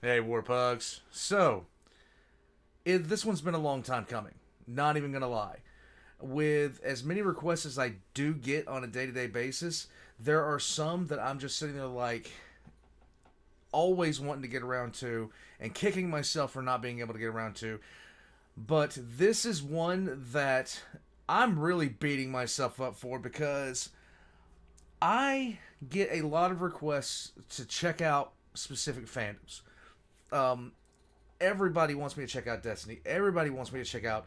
Hey, Warpugs. So, this one's been a long time coming. Not even gonna lie. With as many requests as I do get on a day-to-day basis, there are some that I'm just sitting there like always wanting to get around to and kicking myself for not being able to get around to. But this is one that I'm really beating myself up for because I get a lot of requests to check out specific fandoms. Um, Everybody wants me to check out Destiny. Everybody wants me to check out,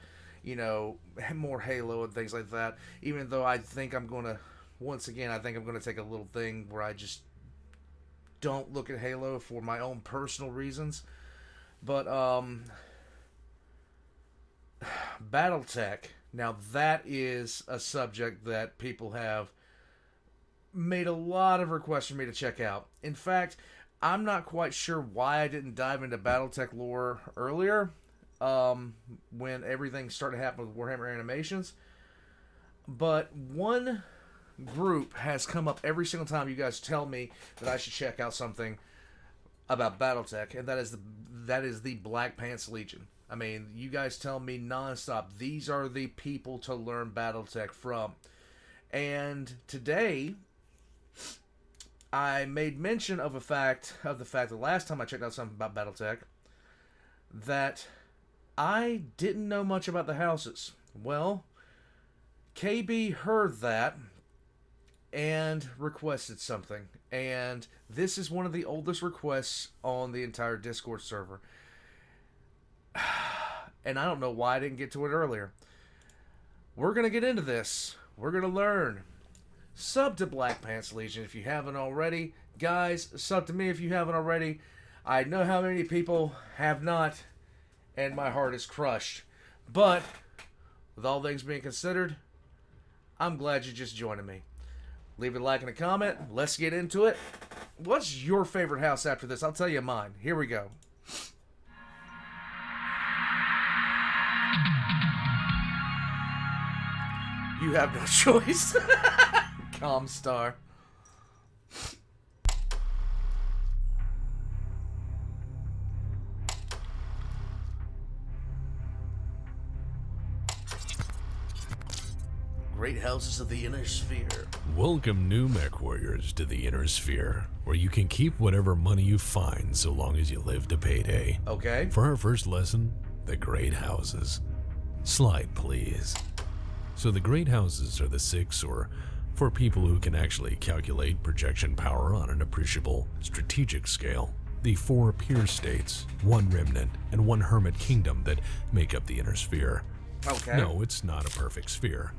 more Halo and things like that. Even though I think I'm going to, once again, I think I'm going to take a little thing where I just don't look at Halo for my own personal reasons. But, BattleTech, now that is a subject that people have made a lot of requests for me to check out. In fact, I'm not quite sure why I didn't dive into BattleTech lore earlier, when everything started happening with Warhammer Animations. But one group has come up every single time you guys tell me that I should check out something about BattleTech, and that is the Black Pants Legion. I mean, you guys tell me nonstop, these are the people to learn BattleTech from. And today, I made mention of the fact that last time I checked out something about BattleTech, that I didn't know much about the houses. Well, KB heard that and requested something. And this is one of the oldest requests on the entire Discord server. And I don't know why I didn't get to it earlier. We're going to get into this. We're going to learn. Sub to Black Pants Legion if you haven't already. Guys, sub to me if you haven't already. I know how many people have not, and my heart is crushed. But, with all things being considered, I'm glad you're just joining me. Leave a like and a comment. Let's get into it. What's your favorite house after this? I'll tell you mine. Here we go. You have no choice. Comstar. Great houses of the Inner Sphere. Welcome, new mech warriors, to the Inner Sphere, where you can keep whatever money you find so long as you live to payday. Okay. For our first lesson, the Great Houses. Slide, please. So the Great Houses are the six, or for people who can actually calculate projection power on an appreciable strategic scale, the four peer states, one remnant, and one hermit kingdom that make up the Inner Sphere. Okay. No, it's not a perfect sphere.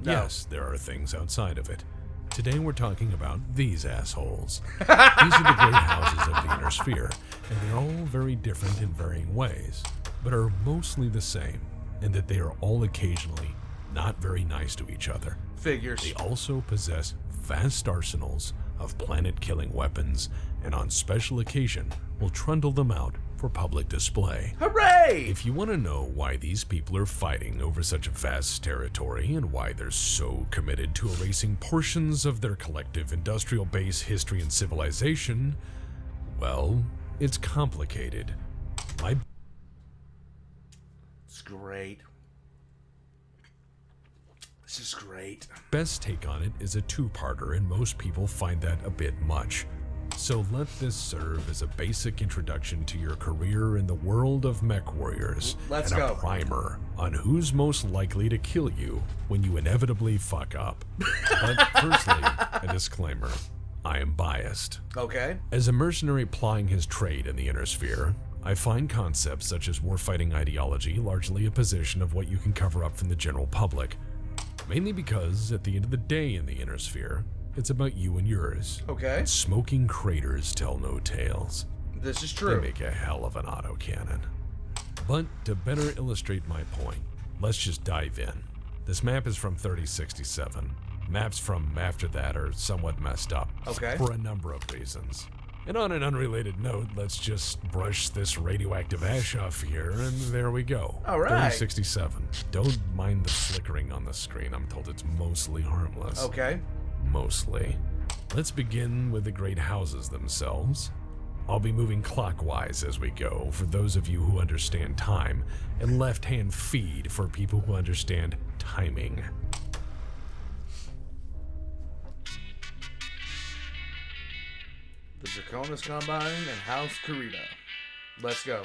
No. Yes, there are things outside of it. Today we're talking about these assholes. These are the great houses of the Inner Sphere, and they're all very different in varying ways, but are mostly the same, in that they are all occasionally not very nice to each other. Figures. They also possess vast arsenals of planet-killing weapons, and on special occasion will trundle them out for public display. Hooray! If you want to know why these people are fighting over such a vast territory and why they're so committed to erasing portions of their collective industrial base, history, and civilization, well, it's complicated. It's great. This is great. Best take on it is a two-parter, and most people find that a bit much. So let this serve as a basic introduction to your career in the world of mech warriors. Let's and go. A primer on who's most likely to kill you when you inevitably fuck up. But firstly, a disclaimer. I am biased. Okay. As a mercenary plying his trade in the Inner Sphere, I find concepts such as warfighting ideology largely a position of what you can cover up from the general public. Mainly because, at the end of the day in the Inner Sphere, it's about you and yours. Okay. And smoking craters tell no tales. This is They true. make a hell of an autocannon. But to better illustrate my point, let's just dive in. This map is from 3067. Maps from after that are somewhat messed up. Okay. For a number of reasons. And on an unrelated note, let's just brush this radioactive ash off here, and there we go. All right. 3067. Don't mind the flickering on the screen. I'm told it's mostly harmless. Okay. Mostly. Let's begin with the great houses themselves. I'll be moving clockwise as we go for those of you who understand time, and left-hand feed for people who understand timing. The Draconis Combine and House Kurita. Let's go.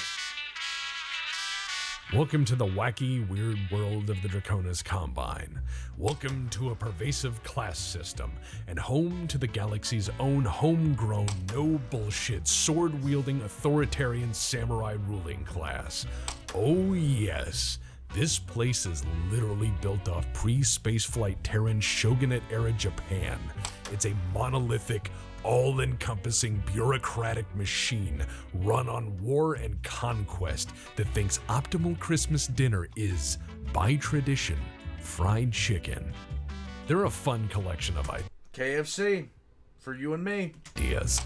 Welcome to the wacky, weird world of the Draconis Combine. Welcome to a pervasive class system, and home to the galaxy's own homegrown, no-bullshit, sword-wielding, authoritarian samurai ruling class. Oh yes, this place is literally built off pre-spaceflight Terran Shogunate-era Japan. It's a monolithic, all-encompassing bureaucratic machine run on war and conquest that thinks optimal Christmas dinner is, by tradition, fried chicken. They're a fun collection of KFC for you and me. ideas.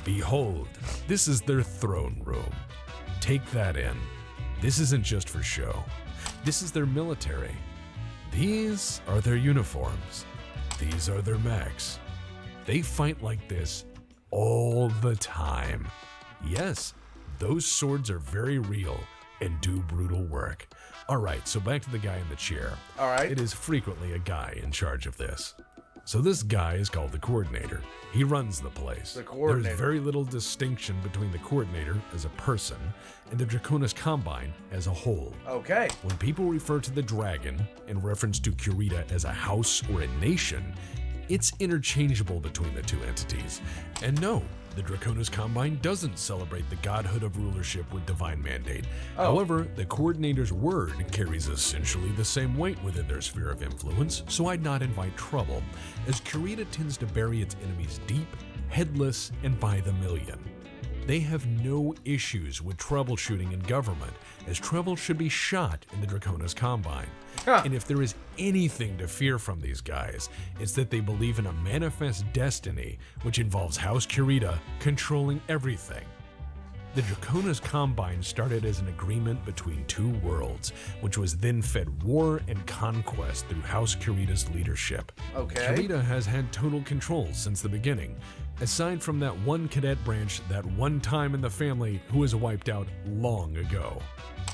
Behold, this is their throne room. Take that in. This isn't just for show. This is their military. These are their uniforms. These are their mechs. They fight like this all the time. Yes, those swords are very real and do brutal work. Alright, so back to the guy in the chair. Alright. It is frequently a guy in charge of this. So this guy is called the coordinator. He runs the place. The coordinator. There's very little distinction between the coordinator as a person and the Draconis Combine as a whole. Okay. When people refer to the dragon in reference to Kurita as a house or a nation, it's interchangeable between the two entities. And no, the Draconis Combine doesn't celebrate the godhood of rulership with divine mandate. However, the coordinator's word carries essentially the same weight within their sphere of influence, so I'd not invite trouble, as Kurita tends to bury its enemies deep, headless, and by the million. They have no issues with troubleshooting in government, as trouble should be shot in the Draconis Combine. And if there is anything to fear from these guys, it's that they believe in a manifest destiny which involves House Kurita controlling everything. The Draconis Combine started as an agreement between two worlds, which was then fed war and conquest through House Kurita's leadership. Okay. Kurita has had total control since the beginning, aside from that one cadet branch that one time in the family who was wiped out long ago.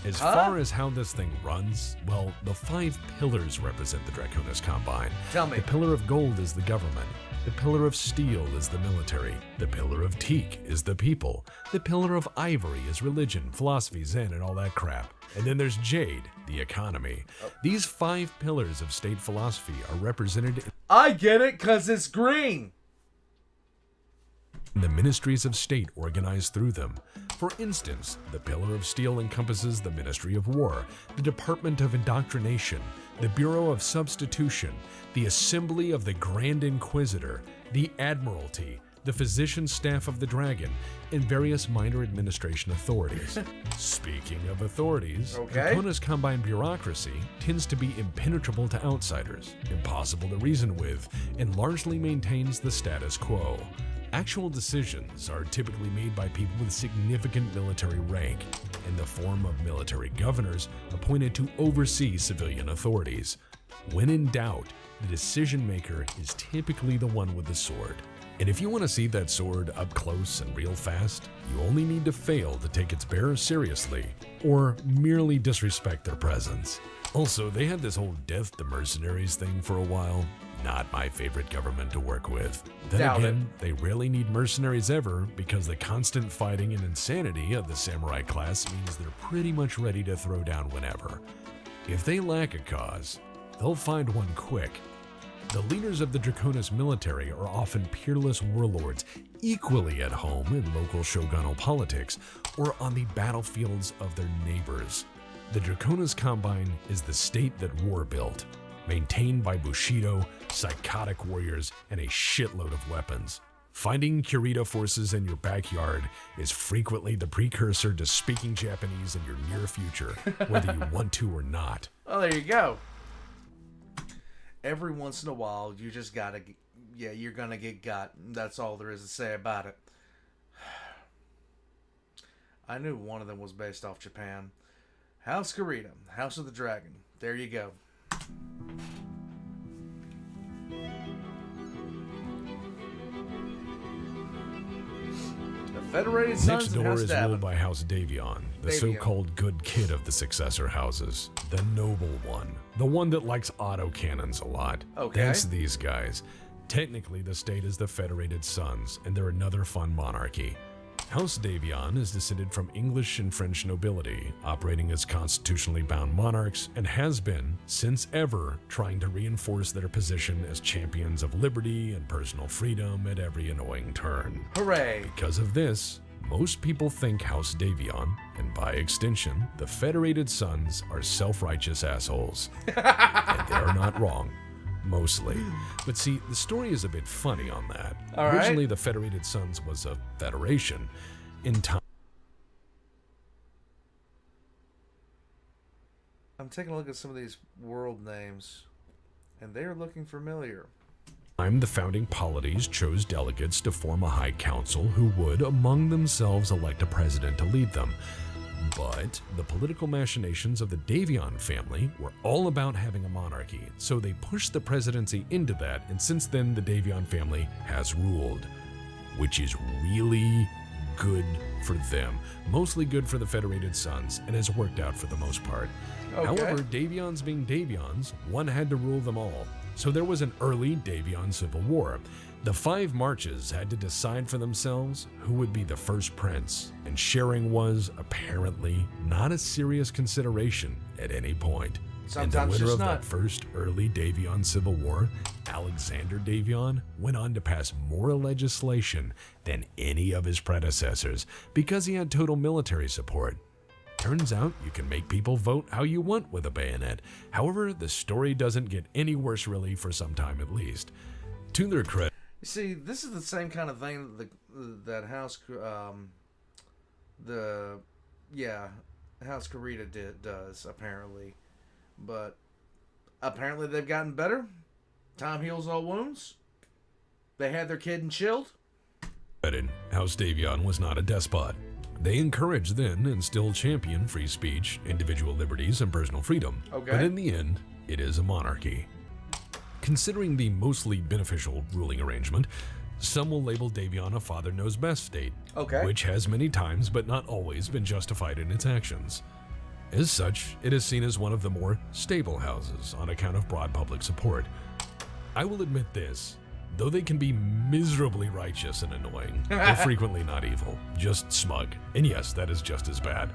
As far as how this thing runs, well, the 5 pillars represent the Draconis Combine. Tell me. The pillar of gold is the government. The pillar of steel is the military. The pillar of teak is the people. The pillar of ivory is religion, philosophy, zen, and all that crap. And then there's jade, the economy. These 5 pillars of state philosophy are represented I get it, because it's green. in the ministries of state organized through them. For instance, the Pillar of Steel encompasses the Ministry of War, the Department of Indoctrination, the Bureau of Substitution, the Assembly of the Grand Inquisitor, the Admiralty, the Physician Staff of the Dragon, and various minor administration authorities. Speaking of authorities, Draconis Combine bureaucracy tends to be impenetrable to outsiders, impossible to reason with, and largely maintains the status quo. Actual decisions are typically made by people with significant military rank, in the form of military governors appointed to oversee civilian authorities. When in doubt, the decision maker is typically the one with the sword. And if you want to see that sword up close and real fast, you only need to fail to take its bearer seriously, or merely disrespect their presence. Also, they had this whole death to mercenaries thing for a while. Not my favorite government to work with. Then Doubt again, they rarely need mercenaries ever because the constant fighting and insanity of the samurai class means they're pretty much ready to throw down whenever. If they lack a cause, they'll find one quick. The leaders of the Draconis military are often peerless warlords, equally at home in local shogunal politics or on the battlefields of their neighbors. The Draconis Combine is the state that war built, maintained by Bushido, psychotic warriors, and a shitload of weapons. Finding Kurita forces in your backyard is frequently the precursor to speaking Japanese in your near future, whether you want to or not. Well, there you go. Every once in a while, you just gotta, you're gonna get got. That's all there is to say about it. I knew one of them was based off Japan. House Kurita, House of the Dragon. There you go. The Federated Next Sons and door House is Davin. ruled by House Davion, the Davion. so-called good kid of the successor houses. The noble one. The one that likes autocannons a lot. Okay. That's these guys. Technically, the state is the Federated Sons, and they're another fun monarchy. House Davion is descended from English and French nobility, operating as constitutionally bound monarchs, and has been, since ever, trying to reinforce their position as champions of liberty and personal freedom at every annoying turn. Hooray. Because of this, most people think House Davion, and by extension, the Federated Sons, are self-righteous assholes. And they're not wrong. Mostly. But see, the story is a bit funny on that. All right. Originally, the Federated Sons was a federation. In time, I'm taking a look at some of these world names, and they are looking familiar. the founding polities chose delegates to form a high council who would, among themselves, elect a president to lead them. But the political machinations of the Davion family were all about having a monarchy, so they pushed the presidency into that, and since then the Davion family has ruled, which is really good for them. Mostly good for the Federated Sons, and has worked out for the most part. Okay. However, Davions being Davions, one had to rule them all. So there was an early Davion civil war. The 5 marches had to decide for themselves who would be the first prince, and sharing was, apparently, not a serious consideration at any point. Sometimes and the winner just of not. that first early Davion civil war, Alexander Davion, went on to pass more legislation than any of his predecessors because he had total military support. Turns out you can make people vote how you want with a bayonet. However, the story doesn't get any worse really for some time at least. To their credit, You see, this is the same kind of thing that House, House Carita does apparently, but apparently they've gotten better. Time heals all wounds. They had their kid and chilled. House Davion was not a despot. They encouraged then and still champion free speech, individual liberties, and personal freedom. Okay. But in the end, it is a monarchy. Considering the mostly beneficial ruling arrangement, some will label Davion a father knows best state, Okay. which has many times but not always been justified in its actions. As such, it is seen as one of the more stable houses on account of broad public support. I will admit this, though they can be miserably righteous and annoying, they're frequently not evil, just smug, and yes, that is just as bad.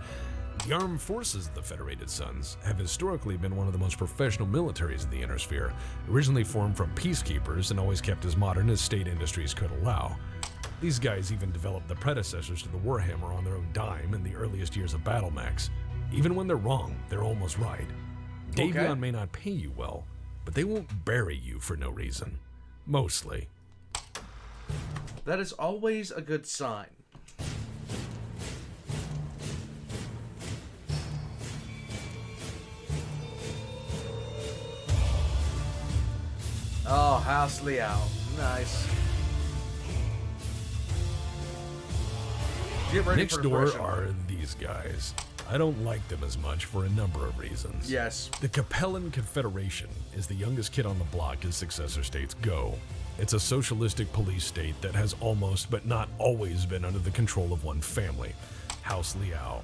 The armed forces of the Federated Sons have historically been one of the most professional militaries in the Inner Sphere, originally formed from peacekeepers and always kept as modern as state industries could allow. These guys even developed the predecessors to the Warhammer on their own dime in the earliest years of battle mechs. Even when they're wrong, they're almost right. Okay. Davion may not pay you well, but they won't bury you for no reason. Mostly. That is always a good sign. Oh, House Liao. Nice. Get ready Next for door depression. are these guys. I don't like them as much for a number of reasons. Yes. The Capellan Confederation is the youngest kid on the block as successor states go. It's a socialistic police state that has almost but not always been under the control of one family, House Liao.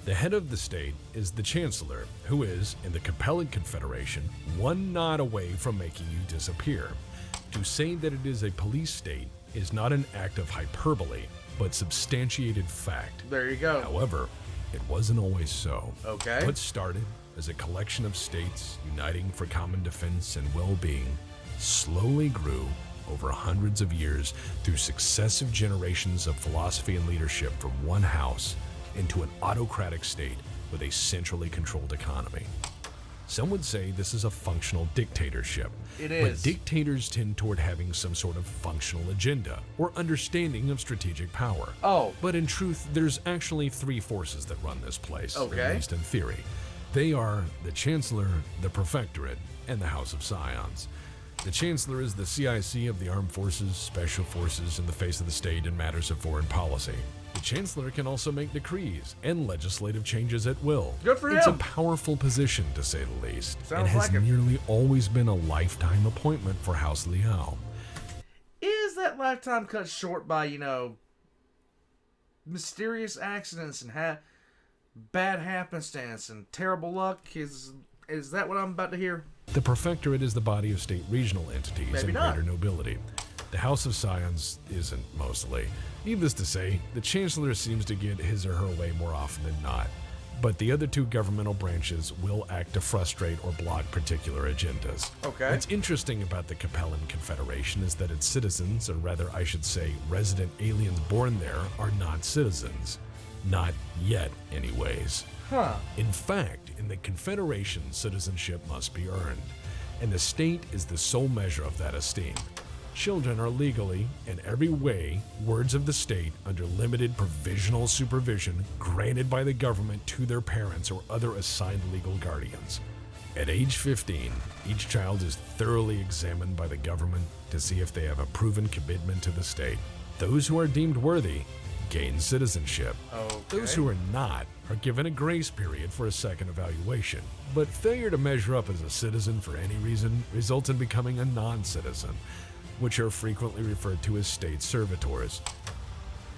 The head of the state is the Chancellor, who is, in the Capellan Confederation, one nod away from making you disappear. To say that it is a police state is not an act of hyperbole, but substantiated fact. There you go. However, it wasn't always so. Okay. What started as a collection of states uniting for common defense and well-being slowly grew over hundreds of years through successive generations of philosophy and leadership from one house into an autocratic state with a centrally controlled economy. Some would say this is a functional dictatorship. It is. But dictators tend toward having some sort of functional agenda or understanding of strategic power. Oh. But in truth, there's actually 3 forces that run this place, Okay. at least in theory. They are the Chancellor, the Prefectorate, and the House of Scions. The Chancellor is the CIC of the Armed Forces, Special Forces, in the face of the state in matters of foreign policy. The Chancellor can also make decrees and legislative changes at will. Good for It's him. a powerful position, to say the least, and Sounds has like it. nearly always been a lifetime appointment for House Liao. Is that lifetime cut short by, mysterious accidents and bad happenstance and terrible luck? Is that what I'm about to hear? The Prefectorate is the body of state regional entities Maybe and not. greater nobility. The House of Scions isn't, mostly. Needless to say, the Chancellor seems to get his or her way more often than not. But the other two governmental branches will act to frustrate or block particular agendas. Okay. What's interesting about the Capellan Confederation is that its citizens, or rather I should say resident aliens born there, are not citizens. Not yet, anyways. Huh. In fact, in the Confederation, citizenship must be earned, and the state is the sole measure of that esteem. Children are legally, in every way, wards of the state under limited provisional supervision granted by the government to their parents or other assigned legal guardians. At age 15, each child is thoroughly examined by the government to see if they have a proven commitment to the state. Those who are deemed worthy gain citizenship. Okay. Those who are not are given a grace period for a second evaluation, but failure to measure up as a citizen for any reason results in becoming a non-citizen, which are frequently referred to as state servitors.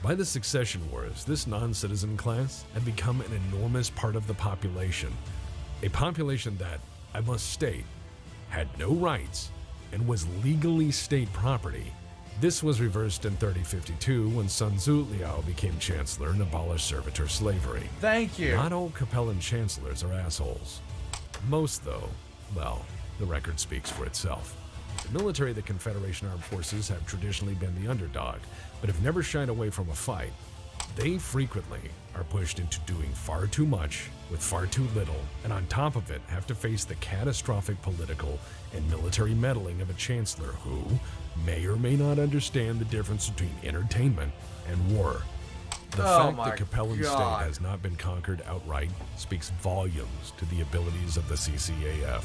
By the succession wars, this non-citizen class had become an enormous part of the population, a population that, I must state, had no rights and was legally state property. This was reversed in 3052 when Sun Tzu Liao became chancellor and abolished servitor slavery. Thank you. Not all Capellan chancellors are assholes. Most, though, well, the record speaks for itself. The military of the Confederation Armed Forces have traditionally been the underdog, but have never shied away from a fight. They frequently are pushed into doing far too much with far too little, and on top of it have to face the catastrophic political and military meddling of a chancellor who may or may not understand the difference between entertainment and war. The fact my the Capellan God. state has not been conquered outright speaks volumes to the abilities of the CCAF,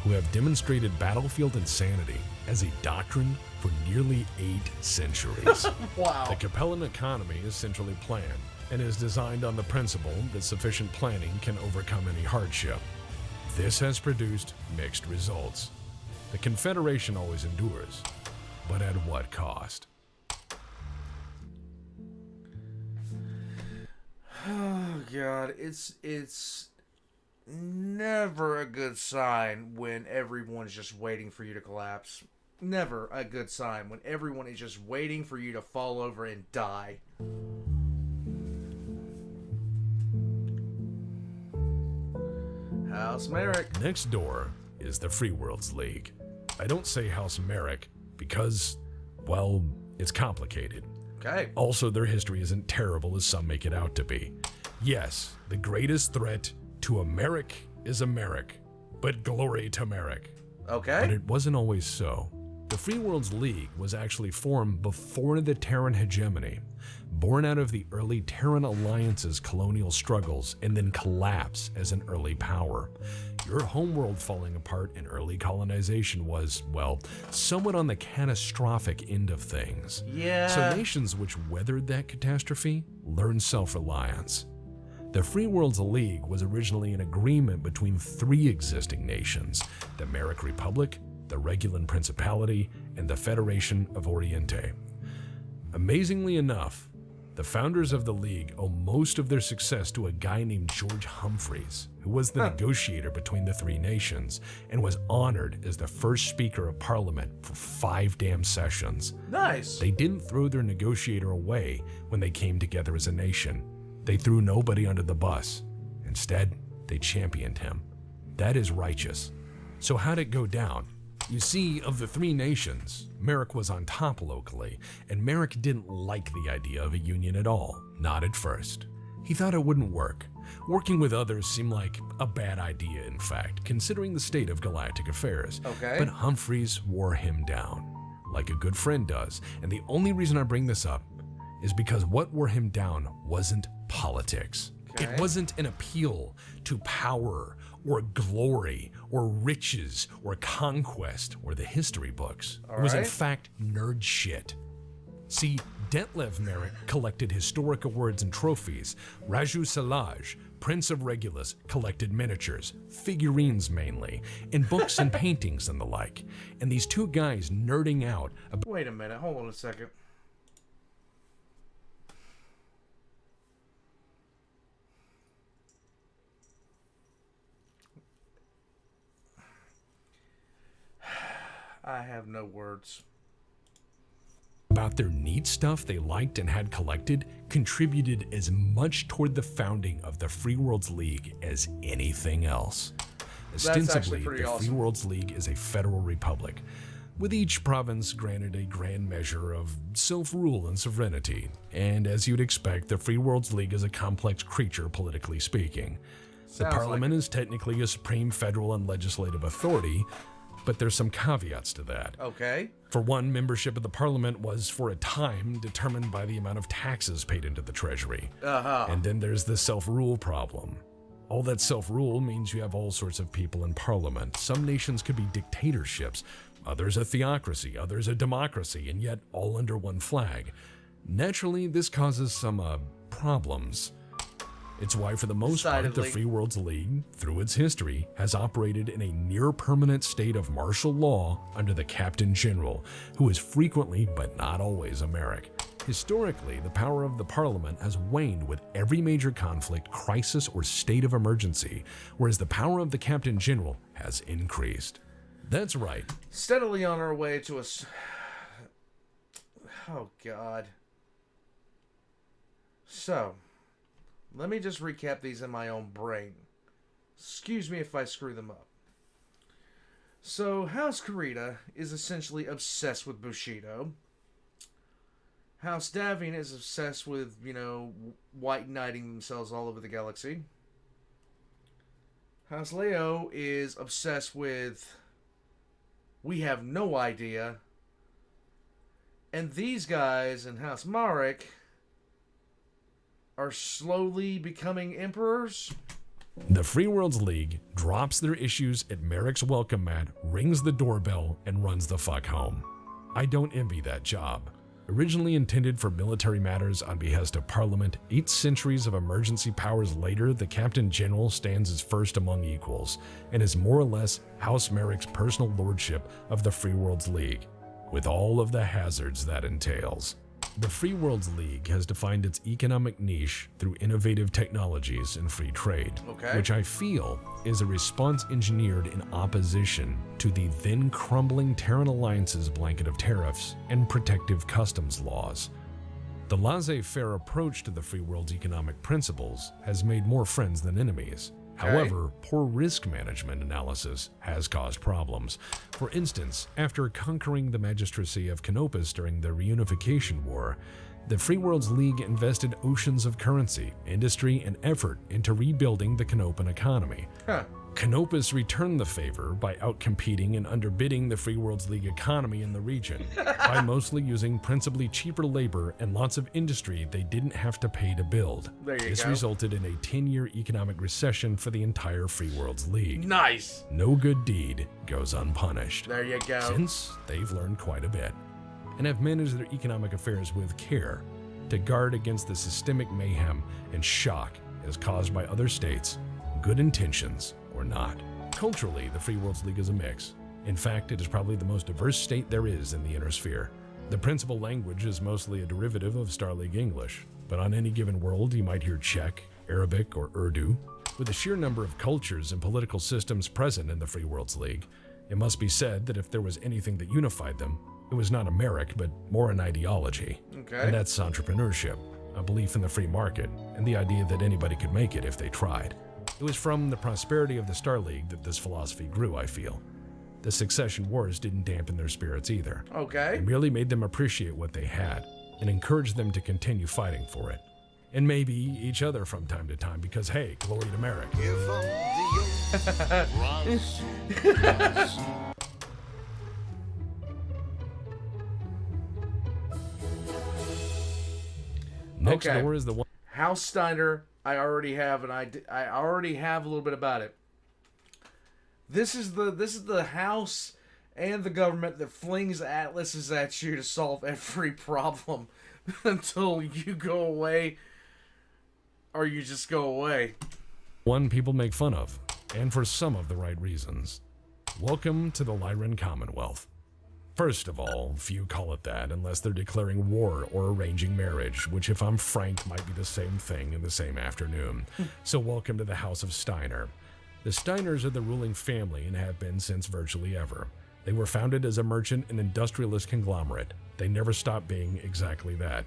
who have demonstrated battlefield insanity as a doctrine for nearly 8 centuries. Wow. The Capellan economy is centrally planned and is designed on the principle that sufficient planning can overcome any hardship. This has produced mixed results. The Confederation always endures, but at what cost? Oh God, it's never a good sign when everyone's just waiting for you to collapse. Never a good sign when everyone is just waiting for you to fall over and die. House Merrick. Next door is the Free Worlds League. I don't say House Merrick because, well, it's complicated. Okay. Also, their history isn't terrible as some make it out to be. Yes, the greatest threat to Americ is Americ, but glory to Merrick. Okay. But it wasn't always so. The Free Worlds League was actually formed before the Terran hegemony, born out of the early Terran Alliance's colonial struggles and then collapse as an early power. Your homeworld falling apart in early colonization was, well, somewhat on the catastrophic end of things. Yeah. So nations which weathered that catastrophe learned self-reliance. The Free Worlds League was originally an agreement between 3 existing nations, the Merrick Republic, the Regulan Principality, and the Federation of Oriente. Amazingly enough, the founders of the League owe most of their success to a guy named George Humphreys, who was the negotiator between the 3 nations and was honored as the first Speaker of Parliament for 5 damn sessions. Nice. They didn't throw their negotiator away when they came together as a nation. They threw nobody under the bus. Instead, they championed him. That is righteous. So how'd it go down? You see, of the 3 nations, Merrick was on top locally, and Merrick didn't like the idea of a union at all, not at first. He thought it wouldn't work. Working with others seemed like a bad idea, in fact, considering the state of galactic affairs. Okay. But Humphreys wore him down, like a good friend does, and the only reason I bring this up is because what wore him down wasn't politics. Okay. It wasn't an appeal to power or glory or riches or conquest or the history books. It was in right. fact nerd shit. See, Detlev Merrick collected historic awards and trophies. Rasalhague, Prince of Regulus, collected miniatures, figurines mainly, and books and paintings and the like. And these 2 guys nerding out about Wait a minute. Hold on a second. I have no words. About their neat stuff they liked and had collected contributed as much toward the founding of the Free Worlds League as anything else. Ostensibly, the awesome. Free Worlds League is a federal republic, with each province granted a grand measure of self-rule and sovereignty. And as you'd expect, the Free Worlds League is a complex creature, politically speaking. The Parliament is technically a supreme federal and legislative authority, but there's some caveats to that. Okay. For one, membership of the Parliament was, for a time, determined by the amount of taxes paid into the Treasury. And then there's the self-rule problem. All that self-rule means you have all sorts of people in Parliament. Some nations could be dictatorships, others a theocracy, others a democracy, and yet all under one flag. Naturally, this causes some problems. It's why, for the most part, the Free Worlds League, through its history, has operated in a near-permanent state of martial law under the Captain General, who is frequently, but not always, a Merrick. Historically, the power of the Parliament has waned with every major conflict, crisis, or state of emergency, whereas the power of the Captain General has increased. That's right. Steadily on our way to a... Oh, God. So... let me just recap these in my own brain. Excuse me if I screw them up. So, House Kurita is essentially obsessed with Bushido. House Davian is obsessed with, white knighting themselves all over the galaxy. House Leo is obsessed with... we have no idea. And these guys in House Marek... are slowly becoming emperors? The Free Worlds League drops their issues at Merrick's welcome mat, rings the doorbell, and runs the fuck home. I don't envy that job. Originally intended for military matters on behest of Parliament, 8 centuries of emergency powers later, the Captain General stands as first among equals, and is more or less House Merrick's personal lordship of the Free Worlds League, with all of the hazards that entails. The Free Worlds League has defined its economic niche through innovative technologies and free trade, which I feel is a response engineered in opposition to the then crumbling Terran Alliance's blanket of tariffs and protective customs laws. The laissez-faire approach to the Free World's economic principles has made more friends than enemies. However, poor risk management analysis has caused problems. For instance, after conquering the magistracy of Canopus during the Reunification War, the Free Worlds League invested oceans of currency, industry, and effort into rebuilding the Canopan economy. Canopus returned the favor by outcompeting and underbidding the Free Worlds League economy in the region by mostly using principally cheaper labor and lots of industry they didn't have to pay to build. This resulted in a 10-year economic recession for the entire Free Worlds League. Nice! No good deed goes unpunished. There you go. Since they've learned quite a bit and have managed their economic affairs with care to guard against the systemic mayhem and shock as caused by other states, good intentions or not. Culturally, the Free Worlds League is a mix. In fact, it is probably the most diverse state there is in the Inner Sphere. The principal language is mostly a derivative of Star League English, but on any given world you might hear Czech, Arabic, or Urdu. With the sheer number of cultures and political systems present in the Free Worlds League, it must be said that if there was anything that unified them, it was not a Merrick, but more an ideology. And that's entrepreneurship, a belief in the free market, and the idea that anybody could make it if they tried. It was from the prosperity of the Star League that this philosophy grew, I feel. The succession wars didn't dampen their spirits either. It merely made them appreciate what they had and encouraged them to continue fighting for it. And maybe each other from time to time because, hey, glory to Merrick. Next door is the one... House Steiner, I already have I already have a little bit about it. This is the house and the government that flings atlases at you to solve every problem until you go away or you just go away. One people make fun of, and for some of the right reasons. Welcome to the Lyran Commonwealth. First of all, few call it that unless they're declaring war or arranging marriage, which if I'm frank might be the same thing in the same afternoon. So welcome to the House of Steiner. The Steiners are the ruling family and have been since virtually ever. They were founded as a merchant and industrialist conglomerate. They never stopped being exactly that.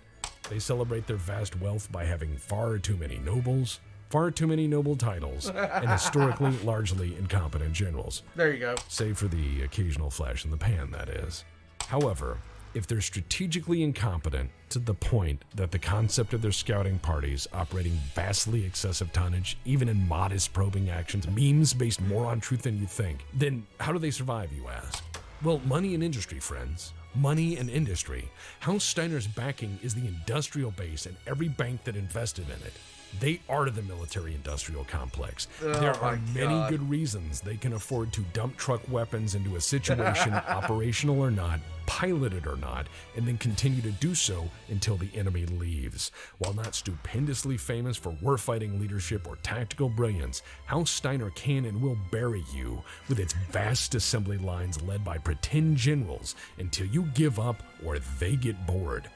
They celebrate their vast wealth by having far too many nobles, far too many noble titles, and historically largely incompetent generals. There you go. Save for the occasional flash in the pan, that is. However, if they're strategically incompetent to the point that the concept of their scouting parties operating vastly excessive tonnage, even in modest probing actions, memes based more on truth than you think, then how do they survive, you ask? Well, money and industry, friends. Money and industry. House Steiner's backing is the industrial base and every bank that invested in it. They are the military-industrial complex. There are many good reasons they can afford to dump truck weapons into a situation, operational or not, piloted or not, and then continue to do so until the enemy leaves. While not stupendously famous for warfighting leadership or tactical brilliance, House Steiner can and will bury you with its vast assembly lines led by pretend generals until you give up or they get bored.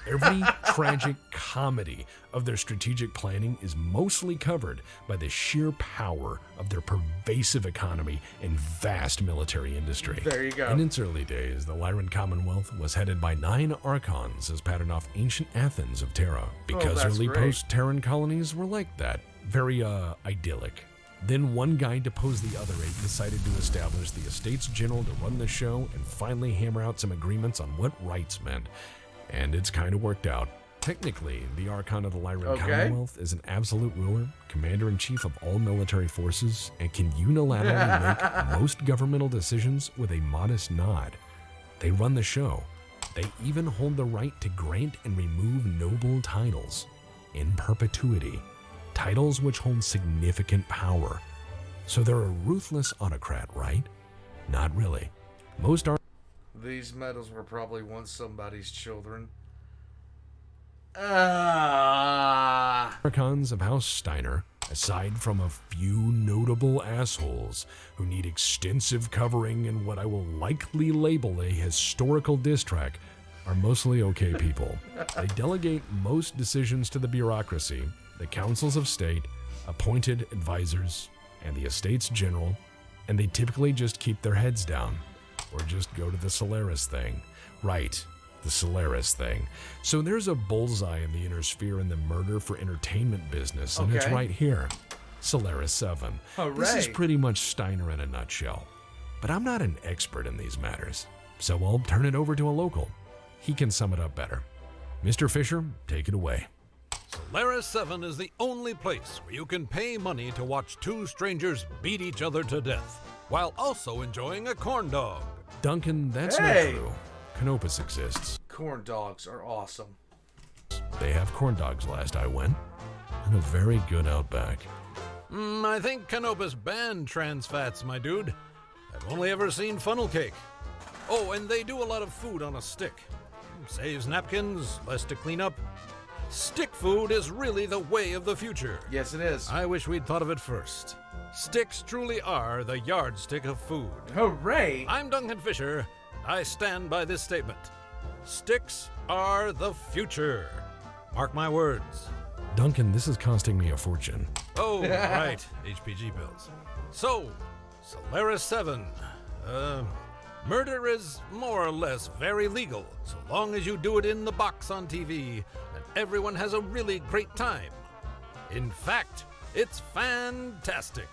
Every tragic comedy of their strategic planning is mostly covered by the sheer power of their pervasive economy and vast military industry. There you go. In its early days, the Lyran Commonwealth was headed by 9 archons as patterned off ancient Athens of Terra, because early post-Terran colonies were like that, very idyllic. Then one guy deposed the other 8 and decided to establish the Estates General to run the show and finally hammer out some agreements on what rights meant. And it's kind of worked out. Technically, the Archon of the Lyran Commonwealth is an absolute ruler, commander-in-chief of all military forces, and can unilaterally make most governmental decisions with a modest nod. They run the show. They even hold the right to grant and remove noble titles in perpetuity, titles which hold significant power. So they're a ruthless autocrat, right? Not really. Most These medals were probably once somebody's children. Archons of House Steiner, aside from a few notable assholes who need extensive covering in what I will likely label a historical diss track, are mostly okay people. They delegate most decisions to the bureaucracy, the councils of state, appointed advisors, and the Estates General, and they typically just keep their heads down. Or just go to the Solaris thing. Right, the Solaris thing. So there's a bullseye in the inner sphere in the murder for entertainment business, and it's right here. Solaris 7. Hooray. This is pretty much Steiner in a nutshell. But I'm not an expert in these matters, so I'll turn it over to a local. He can sum it up better. Mr. Fisher, take it away. Solaris 7 is the only place where you can pay money to watch 2 strangers beat each other to death, while also enjoying a corn dog. Duncan, that's not true. Canopus exists. Corn dogs are awesome. They have corn dogs last I went, and a very good Outback. I think Canopus banned trans fats, my dude. I've only ever seen funnel cake. Oh, and they do a lot of food on a stick. Saves napkins, less to clean up. Stick food is really the way of the future. Yes, it is. I wish we'd thought of it first. Sticks truly are the yardstick of food. Hooray! I'm Duncan Fisher. I stand by this statement. Sticks are the future. Mark my words. Duncan, this is costing me a fortune. Oh, right. HPG bills. So, Solaris 7. Murder is more or less very legal, so long as you do it in the box on TV, and everyone has a really great time. In fact, it's fantastic.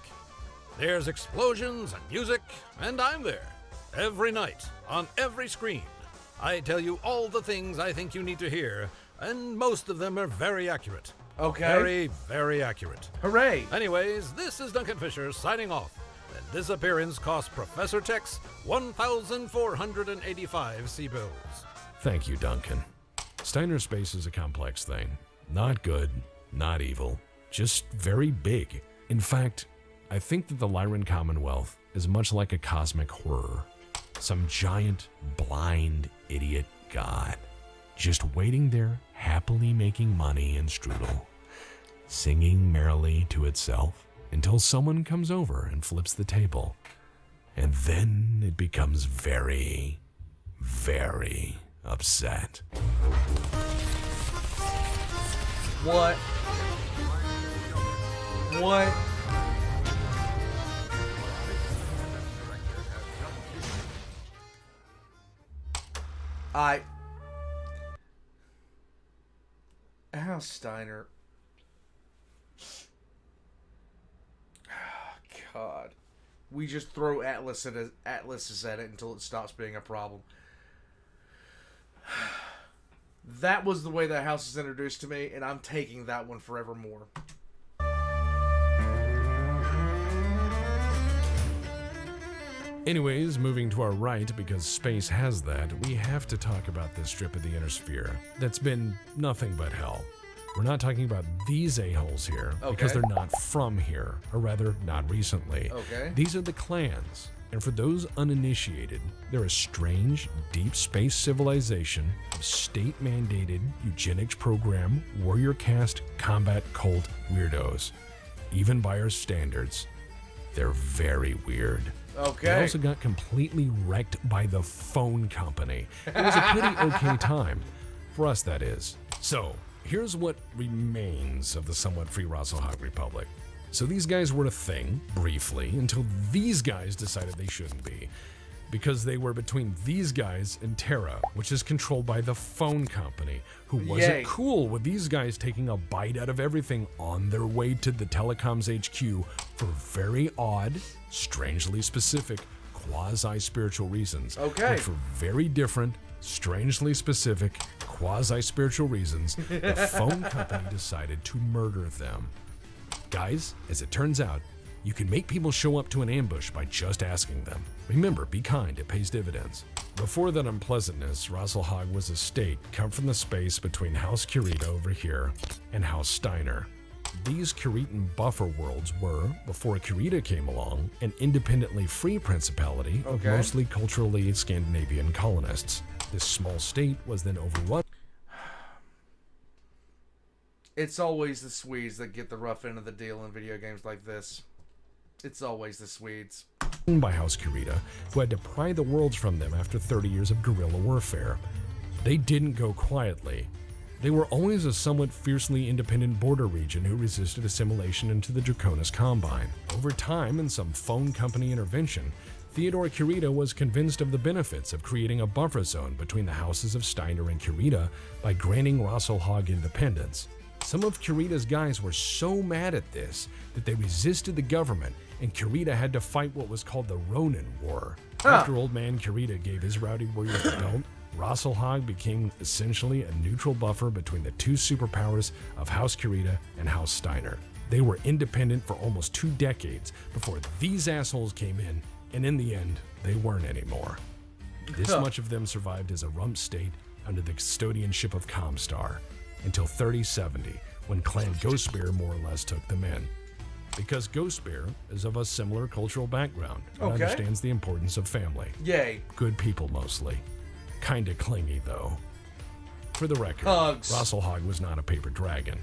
There's explosions and music, and I'm there. Every night, on every screen. I tell you all the things I think you need to hear, and most of them are very accurate. Okay. Very, very accurate. Hooray! Anyways, this is Duncan Fisher signing off. And this appearance cost Professor Tex 1,485 C-bills. Thank you, Duncan. Steiner space is a complex thing. Not good, not evil, just very big. In fact, I think that the Lyran Commonwealth is much like a cosmic horror. Some giant, blind, idiot god, just waiting there, happily making money and strudel, singing merrily to itself until someone comes over and flips the table. And then it becomes very, very upset. What? What? House Steiner. God. We just throw atlases at it until it stops being a problem. That was the way that house was introduced to me, and I'm taking that one forevermore. Anyways, moving to our right, because space has that, we have to talk about this strip of the inner sphere that's been nothing but hell. We're not talking about these a-holes here, because they're not from here, or rather, not recently. Okay. These are the clans, and for those uninitiated, they're a strange, deep space civilization of state-mandated, eugenics program, warrior caste, combat cult weirdos. Even by our standards, they're very weird. Okay. They also got completely wrecked by the phone company. It was a pretty okay time. For us, that is. So, here's what remains of the somewhat free Rasalhague Republic. So these guys were a thing, briefly, until these guys decided they shouldn't be. Because they were between these guys and Terra, which is controlled by the phone company, who wasn't cool with these guys taking a bite out of everything on their way to the telecoms HQ for very odd, strangely specific, quasi-spiritual reasons. Okay. But for very different, strangely specific, quasi-spiritual reasons, the phone company decided to murder them. Guys, as it turns out, you can make people show up to an ambush by just asking them. Remember, be kind, it pays dividends. Before that unpleasantness, Rasalhague was a state come from the space between House Kurita over here and House Steiner. These Kuritan buffer worlds were, before Kurita came along, an independently free principality of mostly culturally Scandinavian colonists. This small state was then overrun. It's always the Swedes that get the rough end of the deal in video games like this. It's always the Swedes. By House Kurita, who had to pry the worlds from them after 30 years of guerrilla warfare. They didn't go quietly. They were always a somewhat fiercely independent border region who resisted assimilation into the Draconis Combine. Over time, and some phone company intervention, Theodore Kurita was convinced of the benefits of creating a buffer zone between the houses of Steiner and Kurita by granting Rasalhague independence. Some of Kurita's guys were so mad at this that they resisted the government, and Kurita had to fight what was called the Ronin War. After Old Man Kurita gave his rowdy warriors the belt, Rasalhague became essentially a neutral buffer between the two superpowers of House Kurita and House Steiner. They were independent for almost 2 decades before these assholes came in, and in the end, they weren't anymore. This much of them survived as a rump state under the custodianship of Comstar, until 3070, when Clan Ghostbear more or less took them in. Because Ghostbear is of a similar cultural background and understands the importance of family. Yay. Good people mostly. Kinda clingy though. For the record, Hugs. Rasalhague was not a paper dragon.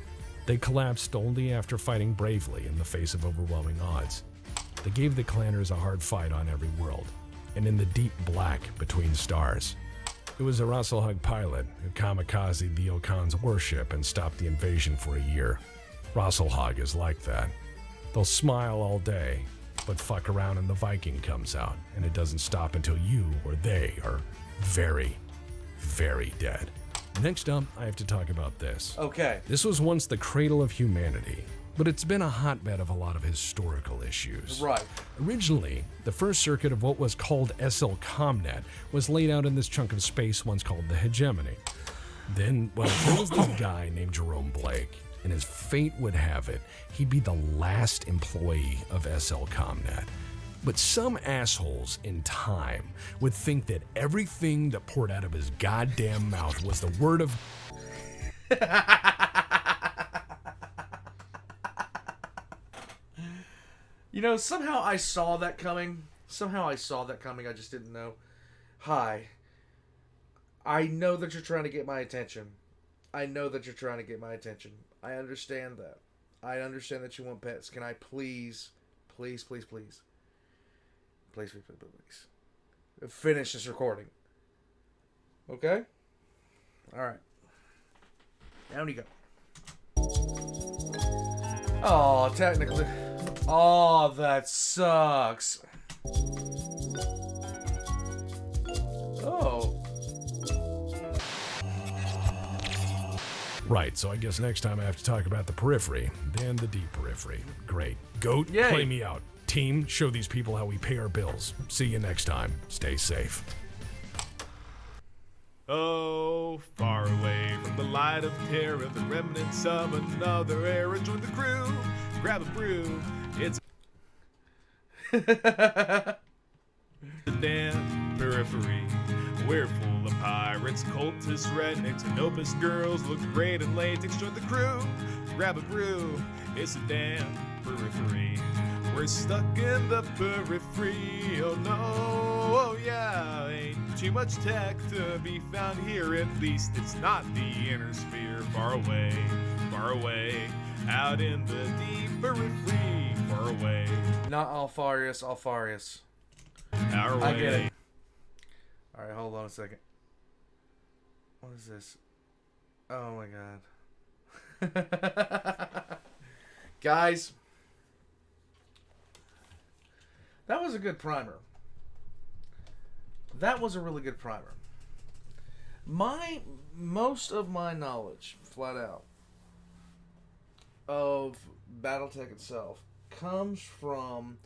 They collapsed only after fighting bravely in the face of overwhelming odds. They gave the clanners a hard fight on every world, and in the deep black between stars. It was a Rasalhague pilot who kamikazed the Okan's warship and stopped the invasion for a year. Rasalhague is like that. They'll smile all day, but fuck around and the Viking comes out, and it doesn't stop until you or they are very, very dead. Next up, I have to talk about this. Okay. This was once the cradle of humanity, but it's been a hotbed of a lot of historical issues. Right. Originally, the first circuit of what was called SL Comnet was laid out in this chunk of space once called the Hegemony. Then, well, there was this guy named Jerome Blake, and as fate would have it, he'd be the last employee of SL Comnet. But some assholes in time would think that everything that poured out of his goddamn mouth was the word of... You know, somehow I saw that coming. I just didn't know. Hi. I know that you're trying to get my attention. I understand that. I understand that you want pets. Can I please finish this recording? Okay? Alright. Down you go. Oh, technically... Oh, that sucks. Oh. Right, so I guess next time I have to talk about the periphery, then the deep periphery. Great. Goat, Yay. play me out. Team, show these people how we pay our bills. See you next time. Stay safe. Oh, far away from the light of terror, the remnants of another era. Join the crew, grab a brew. It's the damn periphery. We're full of pirates, cultists, rednecks, and opus girls. Look great in latex. Join the crew, grab a brew. It's the damn periphery. We're stuck in the periphery. Oh no, oh yeah. Ain't too much tech to be found here. At least it's not the inner sphere. Far away, out in the deep periphery. Far away. Not Alfarius, Alfarius. Our way. I get it. Alright, hold on a second. What is this? Oh my god. Guys, that was a good primer. That was a really good primer. Most of my knowledge, flat out, of BattleTech itself comes from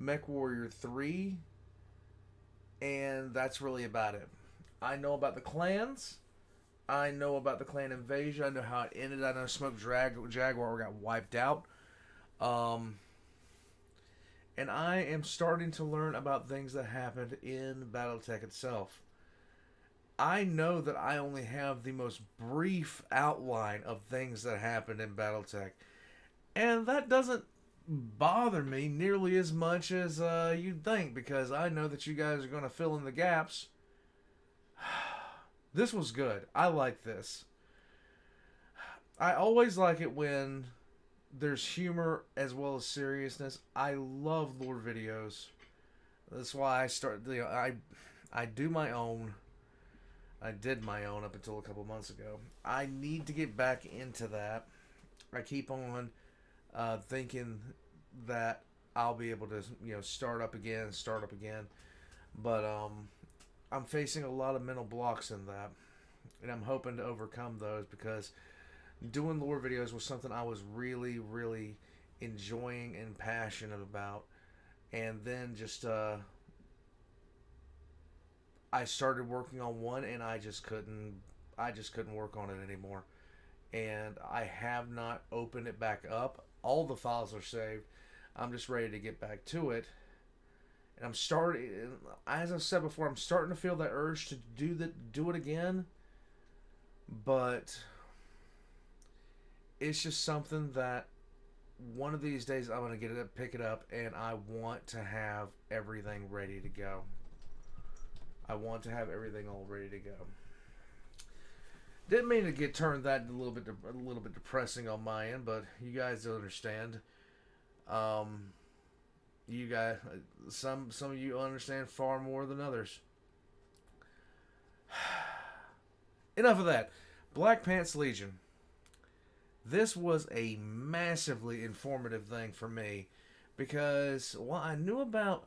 MechWarrior 3, and that's really about it. I know about the clans. I know about the clan invasion. I know how it ended. I know Smoke Jaguar got wiped out. And I am starting to learn about things that happened in BattleTech itself. I know that I only have the most brief outline of things that happened in BattleTech. And that doesn't bother me nearly as much as you'd think, because I know that you guys are going to fill in the gaps. This was good. I like this. I always like it when there's humor as well as seriousness. I love lore videos. That's why I start. I do my own. I did my own up until a couple months ago. I need to get back into that. I keep on thinking that I'll be able to, start up again, but I'm facing a lot of mental blocks in that, and I'm hoping to overcome those, because doing lore videos was something I was really, really enjoying and passionate about, and then just I started working on one, and I just couldn't work on it anymore, and I have not opened it back up. All the files are saved. I'm just ready to get back to it. And I'm starting, as I said before, I'm starting to feel that urge to do it again. But it's just something that one of these days I'm going to pick it up, and I want to have everything ready to go. I want to have everything all ready to go. Didn't mean to get turned that a little bit depressing on my end, but you guys don't understand. You guys, some of you understand far more than others. Enough of that. Black Pants Legion. This was a massively informative thing for me, because I knew about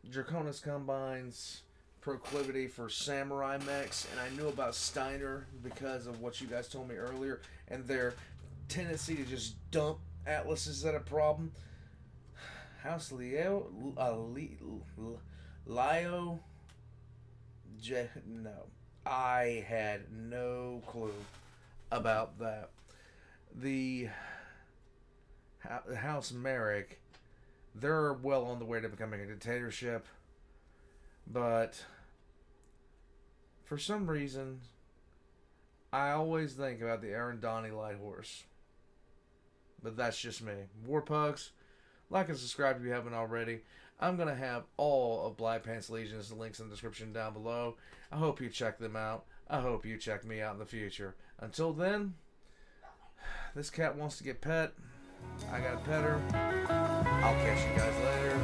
Draconis Combine's proclivity for samurai mechs, and I knew about Steiner because of what you guys told me earlier, and their tendency to just dump atlases at a problem. House Leo, no, I had no clue about that. The House Merrick, they're well on the way to becoming a dictatorship, but for some reason, I always think about the Arendani Light Horse. But that's just me. Warpugs, like and subscribe if you haven't already. I'm going to have all of Black Pants Legion's links in the description down below. I hope you check them out. I hope you check me out in the future. Until then, this cat wants to get pet. I got to pet her. I'll catch you guys later.